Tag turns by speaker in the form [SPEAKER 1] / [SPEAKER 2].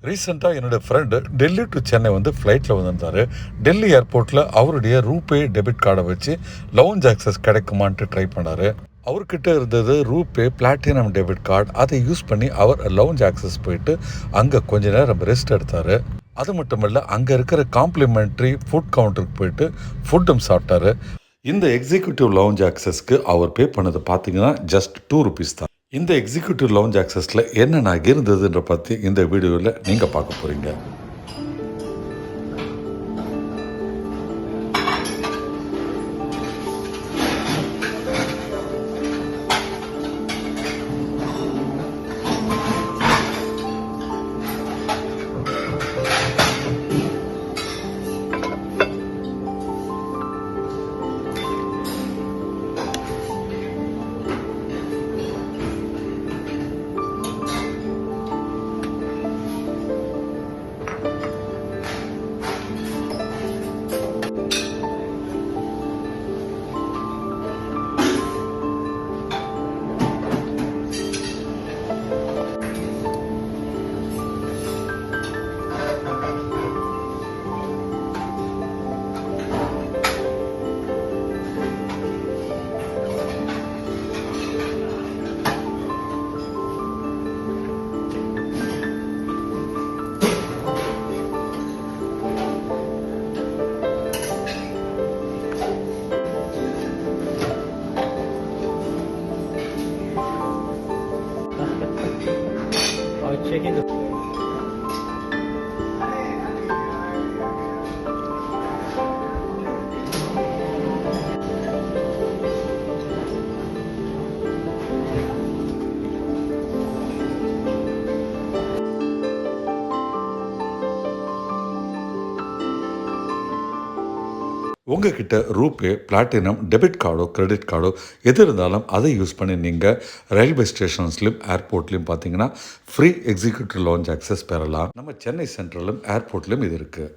[SPEAKER 1] ரீசெண்டாக என்னோட friend Delhi to Chennai ஃப்ளைட்டில் வந்திருந்தார். டெல்லி ஏர்போர்ட்டில் அவருடைய ரூபே டெபிட் கார்டை வச்சு லவுஞ்ச் ஆக்சஸ் கிடைக்குமான்ட்டு ட்ரை பண்ணார். அவர்கிட்ட இருந்தது ரூபே பிளாட்டினம் டெபிட் கார்டு. அதை யூஸ் பண்ணி அவர் லவுஞ்ச் ஆக்சஸ் போயிட்டு அங்கே கொஞ்ச நேரம் ரெஸ்ட் எடுத்தார். அது மட்டும் இல்லை, அங்கே இருக்கிற காம்ப்ளிமெண்ட்ரி ஃபுட் கவுண்டருக்கு போயிட்டு ஃபுட்டும் சாப்பிட்டாரு. இந்த எக்ஸிக்யூட்டிவ் லவுஞ்ச் ஆக்சஸ்க்கு அவர் பே பண்ணது பார்த்தீங்கன்னா ஜஸ்ட் ₹2 தான். இந்த எக்ஸிக்யூட்டிவ் லவுஞ்ச் ஆக்சஸில் என்னென்ன இருந்ததுன்ற பற்றி இந்த வீடியோவில் நீங்கள் பார்க்க போகிறீங்க.
[SPEAKER 2] Checking the
[SPEAKER 1] உங்ககிட்ட ரூபே பிளாட்டினம் டெபிட் கார்டோ கிரெடிட் கார்டோ எது இருந்தாலும் அதை யூஸ் பண்ணி நீங்கள் ரயில்வே ஸ்டேஷன்ஸ்லையும் ஏர்போர்ட்லையும் பார்த்தீங்கன்னா ஃப்ரீ எக்ஸிக்யூட்டிவ் லவுஞ்ச் ஆக்சஸ் பெறலாம். நம்ம சென்னை சென்ட்ரலும் ஏர்போர்ட்லையும் இது இருக்குது.